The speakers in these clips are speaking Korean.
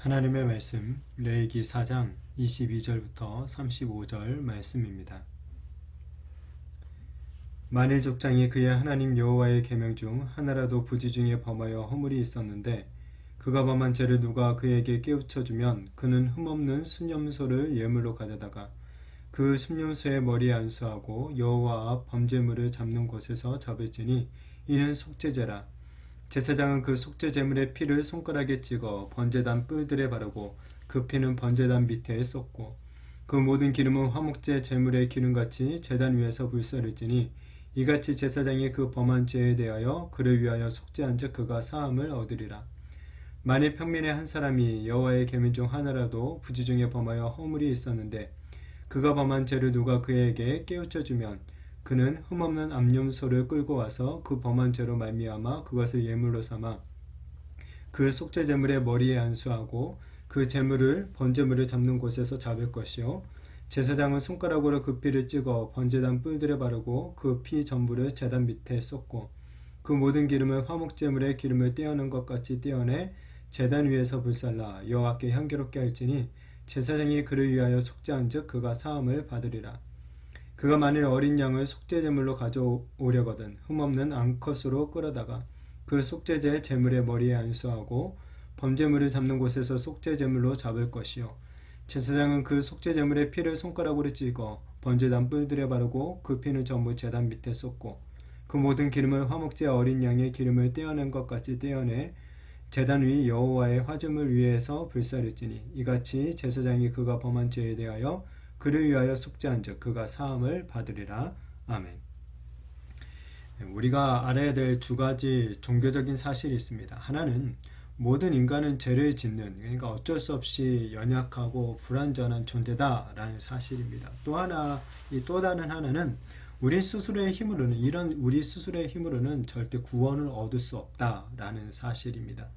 하나님의 말씀 레위기 4장 22절부터 35절 말씀입니다. 만일 족장이 그의 하나님 여호와의 계명 중 하나라도 부지 중에 범하여 허물이 있었는데 그가 범한 죄를 누가 그에게 깨우쳐 주면 그는 흠없는 순염소를 예물로 가져다가 그 순염소의 머리에 안수하고 여호와 앞 범죄물을 잡는 곳에서 잡을지니 이는 속죄제라. 제사장은 그 속죄 제물의 피를 손가락에 찍어 번제단 뿔들에 바르고 그 피는 번제단 밑에 쏟고 그 모든 기름은 화목제 제물의 기름같이 제단 위에서 불사를지니 이같이 제사장이 그 범한 죄에 대하여 그를 위하여 속죄한즉 그가 사함을 얻으리라. 만일 평민의 한 사람이 여호와의 계명 중 하나라도 부지 중에 범하여 허물이 있었는데 그가 범한 죄를 누가 그에게 깨우쳐 주면 그는 흠없는 암염소를 끌고 와서 그 범한 죄로 말미암아 그것을 예물로 삼아 그 속죄 제물의 머리에 안수하고 그 제물을 번제물을 잡는 곳에서 잡을 것이요 제사장은 손가락으로 그 피를 찍어 번제단 뿔들에 바르고 그 피 전부를 제단 밑에 쏟고 그 모든 기름을 화목 제물의 기름을 떼어낸 것 같이 떼어내 제단 위에서 불살라 여호와께 향기롭게 할지니 제사장이 그를 위하여 속죄한즉 그가 사함을 받으리라. 그가 만일 어린 양을 속죄제물로 가져오려거든 흠없는 암컷으로 끌어다가 그 속죄제 제물의 머리에 안수하고 범죄물을 잡는 곳에서 속죄제물로 잡을 것이요 제사장은 그 속죄제물의 피를 손가락으로 찍어 번제단 뿔들에 바르고 그 피는 전부 제단 밑에 쏟고 그 모든 기름을 화목제 어린 양의 기름을 떼어낸 것 같이 떼어내 제단 위 여호와의 화즈물 위에서 불사를지니 이같이 제사장이 그가 범한 죄에 대하여 그를 위하여 속죄한즉 그가 사함을 받으리라. 아멘. 우리가 알아야 될 두 가지 종교적인 사실이 있습니다. 하나는 모든 인간은 죄를 짓는, 그러니까 어쩔 수 없이 연약하고 불완전한 존재다라는 사실입니다. 또 다른 하나는 우리 스스로의 힘으로는 절대 구원을 얻을 수 없다라는 사실입니다.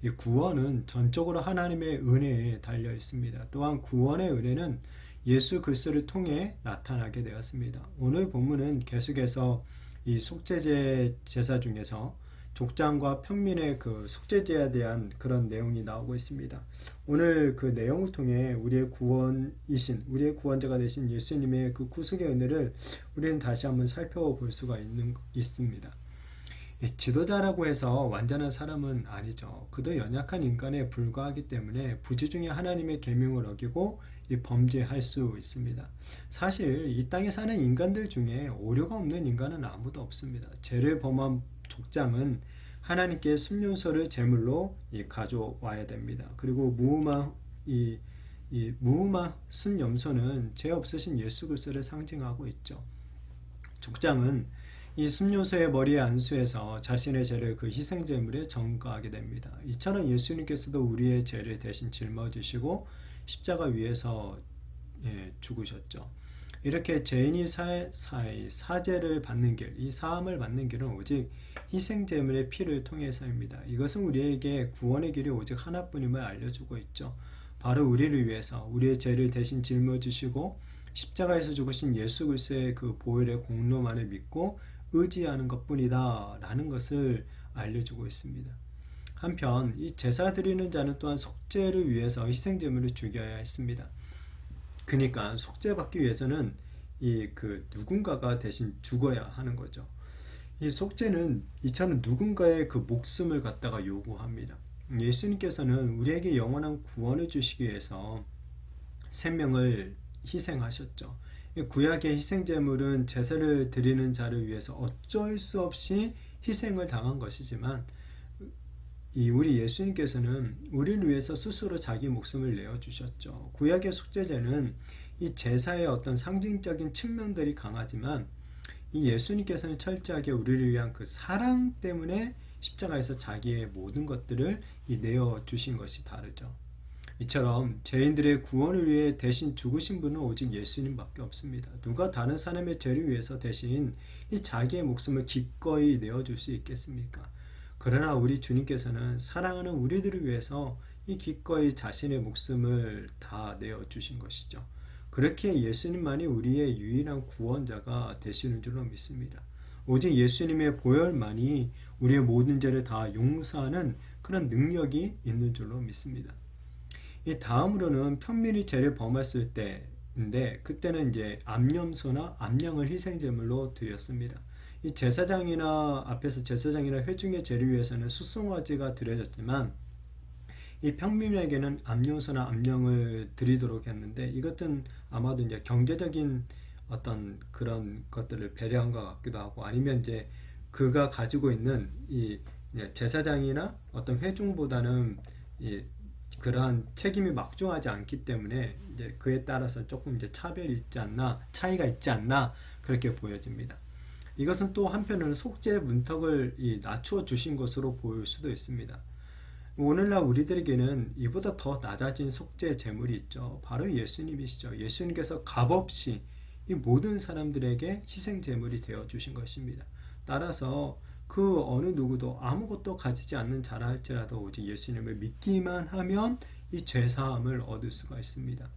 이 구원은 전적으로 하나님의 은혜에 달려 있습니다. 또한 구원의 은혜는 예수 그리스도를 통해 나타나게 되었습니다. 오늘 본문은 계속해서 이 속죄제 제사 중에서 족장과 평민의 그 속죄제에 대한 그런 내용이 나오고 있습니다. 오늘 그 내용을 통해 우리의 우리의 구원자가 되신 예수님의 그 구속의 은혜를 우리는 다시 한번 살펴볼 수가 있습니다. 지도자라고 해서 완전한 사람은 아니죠. 그도 연약한 인간에 불과하기 때문에 부지 중에 하나님의 계명을 어기고 범죄할 수 있습니다. 사실 이 땅에 사는 인간들 중에 오류가 없는 인간은 아무도 없습니다. 죄를 범한 족장은 하나님께 순염소를 제물로 가져와야 됩니다. 그리고 무음한 순염소는 죄 없으신 예수 그리스도를 상징하고 있죠. 족장은 이 순요소의 머리에 안수해서 자신의 죄를 그 희생제물에 전가하게 됩니다. 이처럼 예수님께서도 우리의 죄를 대신 짊어지시고 십자가 위에서 죽으셨죠. 이렇게 죄인이 사죄를 받는 길, 이 사함을 받는 길은 오직 희생제물의 피를 통해서입니다. 이것은 우리에게 구원의 길이 오직 하나뿐임을 알려주고 있죠. 바로 우리를 위해서 우리의 죄를 대신 짊어지시고 십자가에서 죽으신 예수 그리스도의 그 보혈의 공로만을 믿고 의지하는 것뿐이다 라는 것을 알려주고 있습니다. 한편 이 제사 드리는 자는 또한 속죄를 위해서 희생제물을 죽여야 했습니다. 그러니까 속죄받기 위해서는 누군가가 대신 죽어야 하는 거죠. 이 속죄는 이처럼 누군가의 그 목숨을 갖다가 요구합니다. 예수님께서는 우리에게 영원한 구원을 주시기 위해서 생명을 희생하셨죠. 구약의 희생제물은 제사를 드리는 자를 위해서 어쩔 수 없이 희생을 당한 것이지만 우리 예수님께서는 우리를 위해서 스스로 자기 목숨을 내어주셨죠. 구약의 속죄제는 이 제사의 어떤 상징적인 측면들이 강하지만 이 예수님께서는 철저하게 우리를 위한 그 사랑 때문에 십자가에서 자기의 모든 것들을 내어주신 것이 다르죠. 이처럼 죄인들의 구원을 위해 대신 죽으신 분은 오직 예수님밖에 없습니다. 누가 다른 사람의 죄를 위해서 대신 이 자기의 목숨을 기꺼이 내어줄 수 있겠습니까? 그러나 우리 주님께서는 사랑하는 우리들을 위해서 이 기꺼이 자신의 목숨을 다 내어주신 것이죠. 그렇게 예수님만이 우리의 유일한 구원자가 되시는 줄로 믿습니다. 오직 예수님의 보혈만이 우리의 모든 죄를 다 용서하는 그런 능력이 있는 줄로 믿습니다. 이 다음으로는 평민이 죄를 범했을 때인데 그때는 이제 암염소나 암양을 희생제물로 드렸습니다. 이 제사장이나 앞에서 제사장이나 회중의 죄를 위해서는 수송아지가 드려졌지만 이 평민에게는 암염소나 암양을 드리도록 했는데 이것은 아마도 이제 경제적인 어떤 그런 것들을 배려한 것 같기도 하고 아니면 이제 그가 가지고 있는 이 제사장이나 어떤 회중보다는 이 그러한 책임이 막중하지 않기 때문에 이제 그에 따라서 조금 이제 차별이 있지 않나, 차이가 있지 않나 그렇게 보여집니다. 이것은 또 한편으로는 속죄의 문턱을 낮추어 주신 것으로 보일 수도 있습니다. 오늘날 우리들에게는 이보다 더 낮아진 속죄 제물이 있죠. 바로 예수님이시죠. 예수님께서 값없이 이 모든 사람들에게 희생 제물이 되어 주신 것입니다. 따라서 그 어느 누구도 아무것도 가지지 않는 자라 할지라도 오직 예수님을 믿기만 하면 이 죄사함을 얻을 수가 있습니다.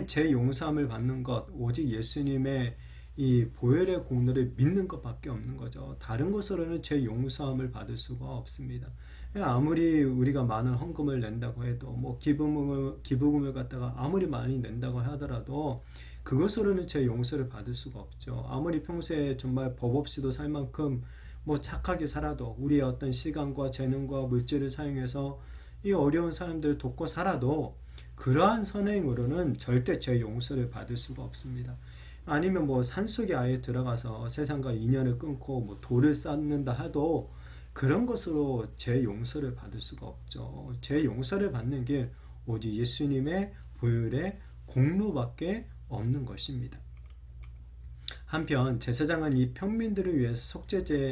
죄 용서함을 받는 것 오직 예수님의 이 보혈의 공로를 믿는 것밖에 없는 거죠. 다른 것으로는 죄 용서함을 받을 수가 없습니다. 아무리 우리가 많은 헌금을 낸다고 해도 뭐 기부금을 갖다가 아무리 많이 낸다고 하더라도 그것으로는 죄 용서를 받을 수가 없죠. 아무리 평소에 정말 법 없이도 살 만큼 뭐 착하게 살아도 우리의 어떤 시간과 재능과 물질을 사용해서 이 어려운 사람들을 돕고 살아도 그러한 선행으로는 절대 죄 용서를 받을 수가 없습니다. 아니면 뭐 산속에 아예 들어가서 세상과 인연을 끊고 뭐 돌을 쌓는다 해도 그런 것으로 죄 용서를 받을 수가 없죠. 죄 용서를 받는 길 오직 예수님의 보혈의 공로밖에 없는 것입니다. 한편 제사장은 이 평민들을 위해서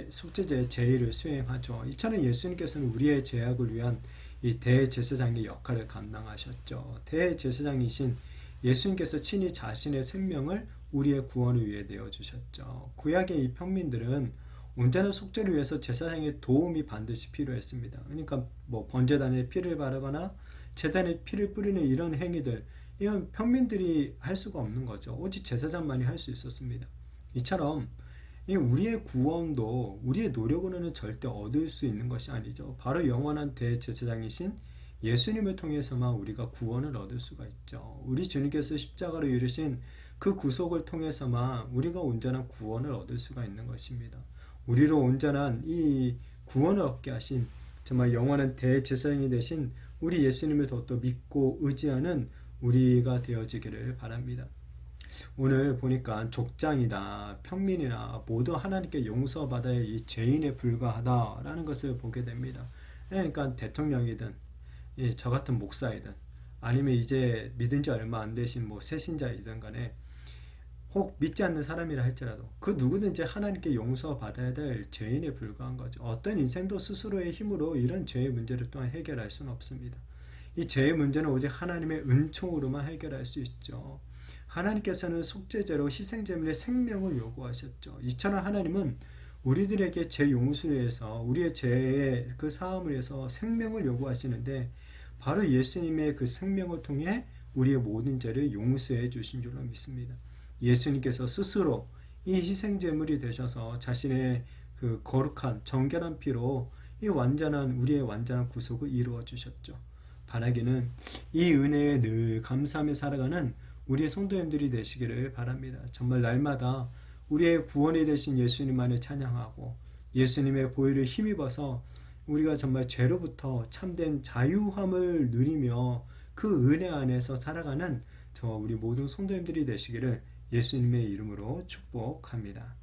속죄제의 제의를 수행하죠. 이처럼 예수님께서는 우리의 죄악을 위한 이 대제사장의 역할을 감당하셨죠. 대제사장이신 예수님께서 친히 자신의 생명을 우리의 구원을 위해 내어주셨죠. 구약의 이 평민들은 온전한 속죄를 위해서 제사장의 도움이 반드시 필요했습니다. 그러니까 뭐 번제단에 피를 바르거나 제단에 피를 뿌리는 이런 행위들 이건 평민들이 할 수가 없는 거죠. 오직 제사장만이 할 수 있었습니다. 이처럼 우리의 구원도 우리의 노력으로는 절대 얻을 수 있는 것이 아니죠. 바로 영원한 대제사장이신 예수님을 통해서만 우리가 구원을 얻을 수가 있죠. 우리 주님께서 십자가로 이루신 그 구속을 통해서만 우리가 온전한 구원을 얻을 수가 있는 것입니다. 우리로 온전한 이 구원을 얻게 하신 정말 영원한 대제사장이 되신 우리 예수님을 더욱더 믿고 의지하는 우리가 되어지기를 바랍니다. 오늘 보니까 족장이나 평민이나 모두 하나님께 용서받아야 이 죄인에 불과하다라는 것을 보게 됩니다. 그러니까 대통령이든 저 같은 목사이든 아니면 이제 믿은 지 얼마 안 되신 뭐 새신자이든 간에 혹 믿지 않는 사람이라 할지라도 그 누구든지 하나님께 용서받아야 될 죄인에 불과한 거죠. 어떤 인생도 스스로의 힘으로 이런 죄의 문제를 또한 해결할 수는 없습니다. 이 죄의 문제는 오직 하나님의 은총으로만 해결할 수 있죠. 하나님께서는 속죄제로 희생제물의 생명을 요구하셨죠. 이처럼 하나님은 우리들에게 죄 용서를 위해서 우리의 죄의 그 사함을 위해서 생명을 요구하시는데 바로 예수님의 그 생명을 통해 우리의 모든 죄를 용서해 주신 줄로 믿습니다. 예수님께서 스스로 이 희생제물이 되셔서 자신의 그 거룩한 정결한 피로 이 우리의 완전한 구속을 이루어 주셨죠. 바라기는 이 은혜에 늘 감사하며 살아가는 우리의 성도님들이 되시기를 바랍니다. 정말 날마다 우리의 구원이 되신 예수님만을 찬양하고 예수님의 보혈을 힘입어서 우리가 정말 죄로부터 참된 자유함을 누리며 그 은혜 안에서 살아가는 우리 모든 성도님들이 되시기를 예수님의 이름으로 축복합니다.